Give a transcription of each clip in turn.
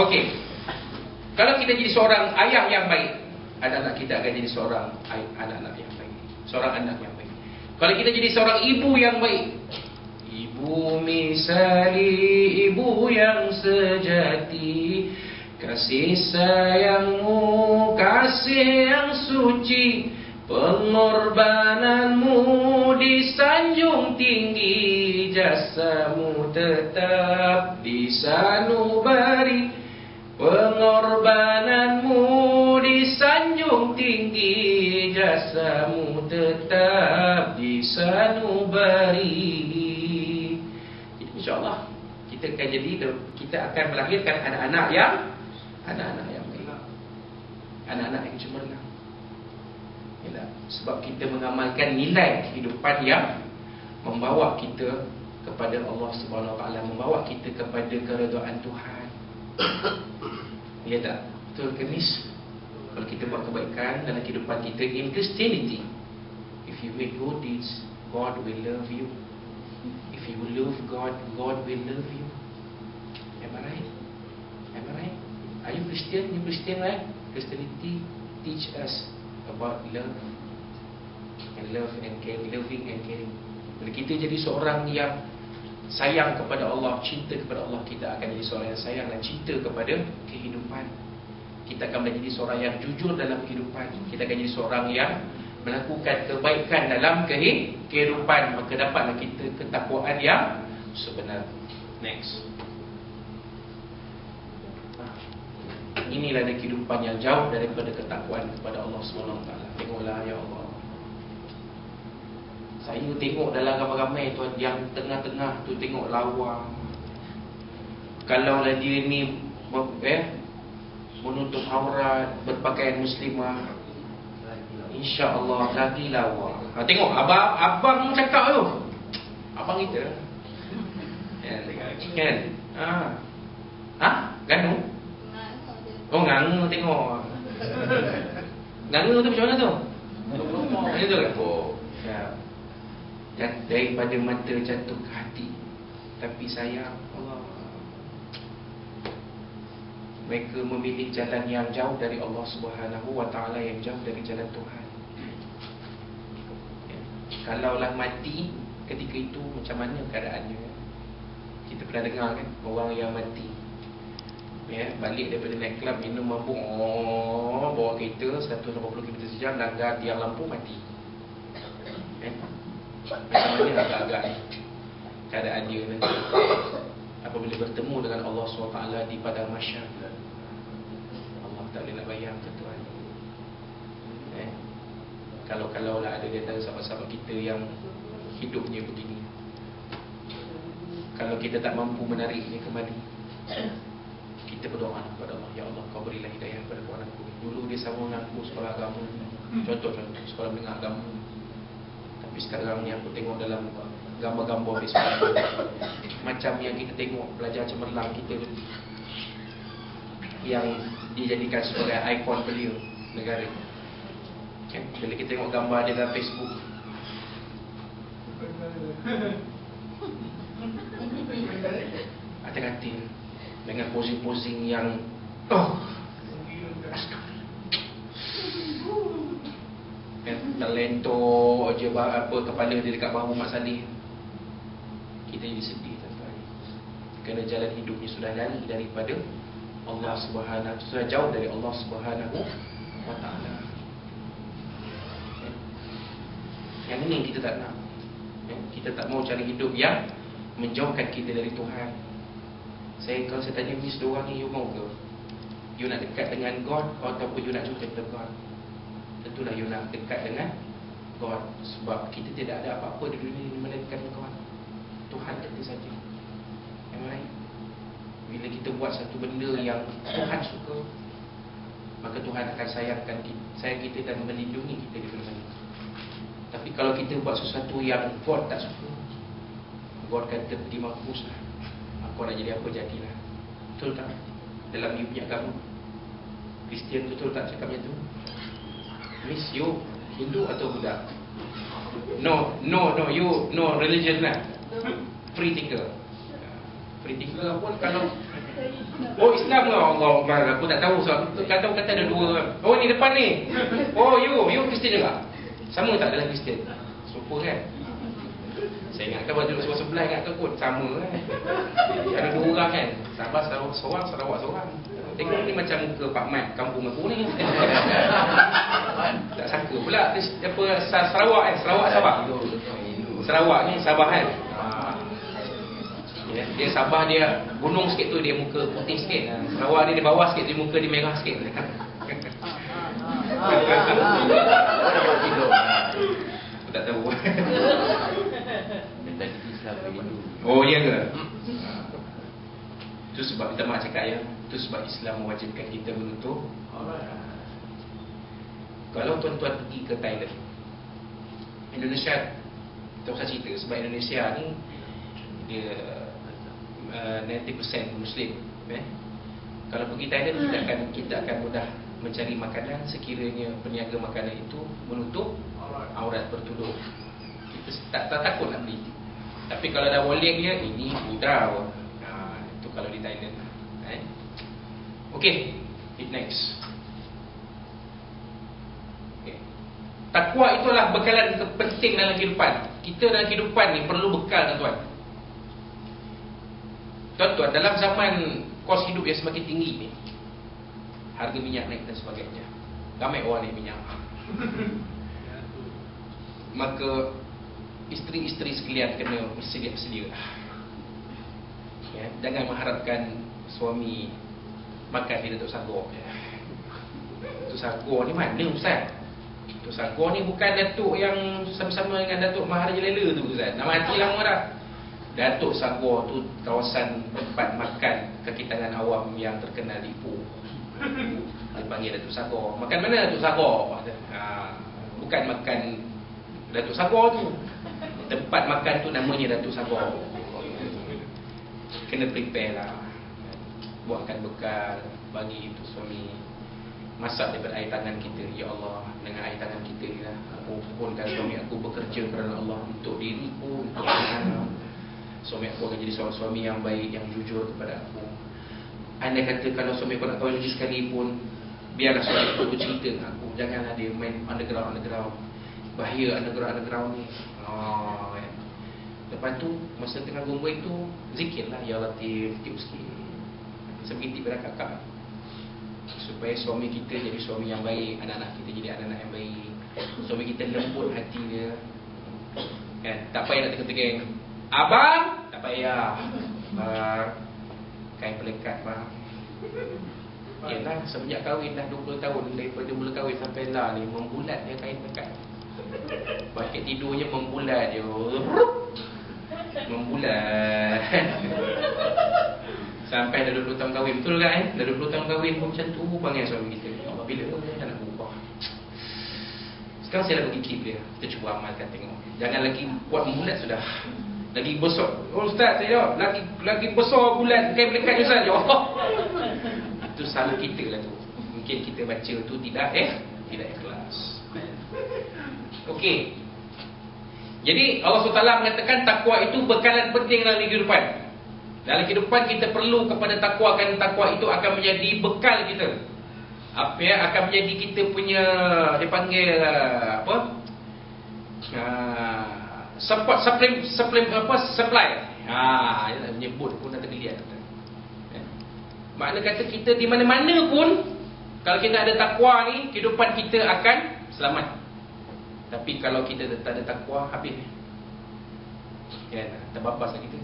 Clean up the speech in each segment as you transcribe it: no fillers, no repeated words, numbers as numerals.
Okey. Kalau kita jadi seorang ayah yang baik, anak-anak kita akan jadi seorang anak-anak yang baik. Seorang anak yang baik. Kalau kita jadi seorang ibu yang baik, ibu misali ibu yang sejati, kasih sayangmu kasih yang suci, pengorbananmu disanjung tinggi, jasamu tetap di sanubari, pengorbananmu disanjung tinggi, jasamu tetap di sanubari. Jadi insyaAllah kita akan melahirkan anak-anak yang baik, anak-anak yang cemerlang. Sebab kita mengamalkan nilai kehidupan yang membawa kita kepada Allah Subhanahu Wa Taala, membawa kita kepada keredaan Tuhan. Ya tak? Betul ke Miss? Kalau kita buat kebaikan dalam kehidupan kita in Christianity, if you make good deeds, God will love you. If you love God, God will love you. Am I right? Am I right? Are you Christian? You Christian, right? Christianity teach us about love and loving and caring. Bila kita jadi seorang yang sayang kepada Allah, cinta kepada Allah, kita akan jadi seorang yang sayang dan cinta kepada kehidupan. Kita akan menjadi seorang yang jujur dalam kehidupan. Kita akan jadi seorang yang melakukan kebaikan dalam kehidupan. Maka dapatlah kita ketakwaan yang sebenar. Next. Inilah kehidupan yang jauh daripada ketakwaan kepada Allah SWT. Tengoklah ya Allah, saya tengok dalam ramai-ramai tu, yang tengah-tengah tu tengok lawa. Kalaulah dia ni menutup aurat, berpakaian muslimah, insya-Allah lagi lawa. Tengok abang cakap tu, abang kita kan. Ganu. Oh, nganga tengok. Nganga tu macam mana tu? Macam tu kan? Oh, ya. Daripada mata jatuh ke hati. Tapi sayang Allah, mereka memilih jalan yang jauh dari Allah Subhanahu Wa Taala, yang jauh dari jalan Tuhan. Ya. Kalaulah mati ketika itu, macam mana keadaannya? Kita pernah dengar kan, orang yang mati, balik daripada naik kelab, minum mabuk, bawa kereta 180 km sejam, langgar tiang lampu, mati. Macam mana agak-agak keadaan dia nanti apabila bertemu dengan Allah SWT di padang mahsyar? Allah tak boleh nak bayang ke Tuhan. Kalau-kalaulah ada di antara sahabat-sahabat kita yang hidupnya begini, kalau kita tak mampu menariknya kembali, kita berdoa kepada Allah, ya Allah, kau berilah hidayah kepada kawan aku. Dulu dia sama dengan aku sekolah agama, contoh sekolah menengah agama. Tapi sekarang ni aku tengok dalam gambar-gambar Facebook, macam yang kita tengok pelajar cemerlang kita yang dijadikan sebagai ikon belia negara. Bila kita tengok gambar dia dalam Facebook, hati-hati dengan posing-posing yang talento je kepala dia dekat bahu Mak Saleh. Kita jadi sedih tuan-tuan, kerana jalan hidupnya sudah lari daripada Allah Subhanahu, sudah jauh dari Allah Subhanahu Wa Taala. Yang ini kita tak nak. Kita tak mau cari hidup yang menjauhkan kita dari Tuhan. Kalau saya tanya Miss diorang ni, you mau ke? You nak dekat dengan God ataupun you nak jauh daripada God? Tentulah you nak dekat dengan God. Sebab kita tidak ada apa-apa di dunia ini melainkan God. Tuhan kita saja. Am I right? Bila kita buat satu benda yang Tuhan suka, maka Tuhan akan sayang kita dan melindungi kita di dunia ini. Tapi kalau kita buat sesuatu yang God tak suka, God kata pergi mampus lah, kau nak jadi apa jadilah. Betul tak? Dalam you punya agama Kristian, betul tak cakap macam tu? Miss, you Hindu atau Buddha? No, you no religion lah. Free thinker. Sepertiga pun kalau Islam lah, Allah Akbar. Aku tak tahu sebab kata ada dua. Oh ni depan ni. Oh you Kristian juga. Sama tak dalam Kristian? Serupa kan? Saya ingatkan baju sebelah-sebelah ingatkan kot sama kan. Ada dua orang kan. Sabah seorang, Sarawak seorang. Tengok ni macam muka Pak Mat kampung aku ni. Tak sangka pula apa Sarawak kan, Sarawak Sabah. Sarawak ni Sabah kan. Dia Sabah dia gunung sikit tu dia muka putih sikit. Sarawak dia di bawah sikit dia muka dia merah sikit. Aku tak tahu. Oh ya ke? Itu sebab kita mak cakap ya, itu sebab Islam mewajibkan kita menutup. Kalau tuan-tuan pergi ke Thailand, Indonesia, tak usah cerita sebab Indonesia ni dia 90% Muslim. Kalau pergi Thailand kita akan mudah mencari makanan sekiranya peniaga makanan itu menutup aurat bertuduh. Kita tak takut nak beli. Tapi kalau dah boleh dia, ini budak. Itu kalau di Thailand. Okay, next. Okay. Takwa itulah bekalan penting dalam kehidupan. Kita dalam kehidupan ni perlu bekal, tuan-tuan. Tuan-tuan, dalam zaman kos hidup yang semakin tinggi ni, harga minyak naik dan sebagainya, ramai orang naik minyak. Maka isteri-isteri sekalian kena bersedia-sedia. Jangan mengharapkan suami makan di Datuk Sagor. Datuk Sagor ni mana Ustaz? Datuk Sagor ni bukan Datuk yang sama-sama dengan Datuk Maharaja Lela tu Ustaz. Dah mati lama dah. Datuk Sagor tu kawasan tempat makan kaki tangan awam yang terkenal di Ipoh. Dia panggil Datuk Sagor. Makan mana Datuk Sagor? Bukan makan Datuk Sagor tu. Tempat makan tu namanya Datuk Sagor. Kena prepare lah. Buatkan bekal bagi itu suami. Masak daripada air tangan kita. Ya Allah, dengan air tangan kita ni lah aku mohonkan suami aku bekerja kerana Allah, untuk diriku, untuk anak. Suami aku akan jadi seorang suami yang baik, yang jujur kepada aku. Andai kata kalau suami aku nak kahwin lagi sekali pun, biarlah suami aku bercerita dengan aku. Janganlah dia main underground. Bahaya underground ni. Lepas tu masa tengah gomboi tu zikirlah ya Latif, tiup sikit sebegitu pada kakak, supaya suami kita jadi suami yang baik, anak-anak kita jadi anak-anak yang baik, suami kita lembut hati dia kan. Tak payah nak tegeng-tegeng, abang tak payah, kain pelekat bang. Yalah, semenjak kahwin dah 20 tahun, daripada mula kahwin sampai lah ni membulat dia kain pelekat. Pakai tidurnya membulat je. Membulat. Sampai dah 20 tahun kahwin. Betul kan? Dah 20 tahun kahwin pun macam tu panggil suami kita. Bila dah nak berubah. Sekarang saya dah bagi klip dia. Kita cuba amalkan tengok. Jangan lagi buat membulat sudah. Lagi besar. Oh Ustaz saya lagi besar bulat kain pelekat Ustaz. Ya Allah. Itu salah kita lah tu. Mungkin kita baca tu tidak ikhlas. Okey. Jadi Allah SWT mengatakan takwa itu bekalan penting dalam kehidupan. Dalam kehidupan kita perlu kepada takwa, kerana takwa itu akan menjadi bekal kita. Apa ya, akan menjadi kita punya dipanggil apa? Supply. Dia menyebut pun dah tergeliat. Makna kata kita di mana-mana pun kalau kita ada takwa ni, kehidupan kita akan selamat. Tapi kalau kita tak ada takwa, habis. Kan, terbabas lah kita.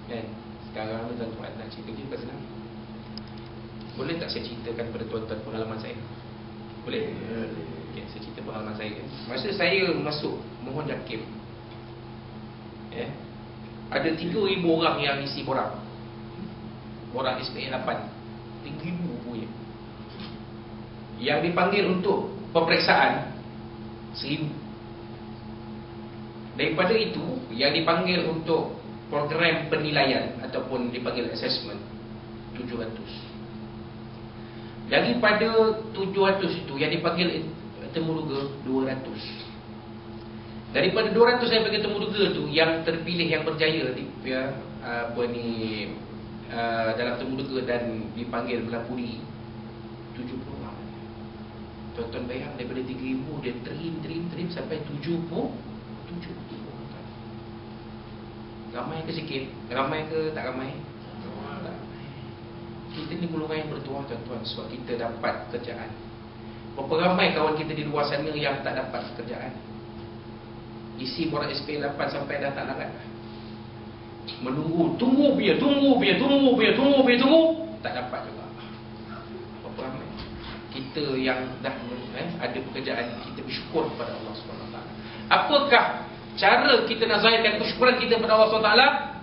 Kan, sekarang ni tuan-tuan nak cerita je bukan senang. Boleh tak saya ceritakan kepada tuan-tuan pengalaman saya? Boleh? Okay, saya cerita pengalaman saya. Masa saya masuk mohon JAKIM, ada 3,000 orang yang isi borang. Borang SPA 8, 3,000 punya. Yang dipanggil untuk peperiksaan 1,000. Daripada itu, yang dipanggil untuk program penilaian ataupun dipanggil assessment 700. Daripada 700 itu yang dipanggil temuruga 200. Daripada 200 yang pergi temu duga tu, yang terpilih, yang berjaya dalam temu duga dan dipanggil melapuri 70 orang. Tuan-tuan bayang, daripada 3,000 dia trim sampai 77. Ramai ke sikit? Ramai ke tak ramai? Kita ni golongan yang bertuah tuan-tuan, sebab kita dapat kerjaan. Berapa ramai kawan kita di luar sana yang tak dapat kerjaan? Isi borak SPM 8 sampai dah tak larat, menunggu, tunggu, tak dapat juga. Berapa ramai kita yang dah ada pekerjaan, kita bersyukur kepada Allah SWT. Apakah cara kita nak zahirkan kesyukuran kita kepada Allah SWT?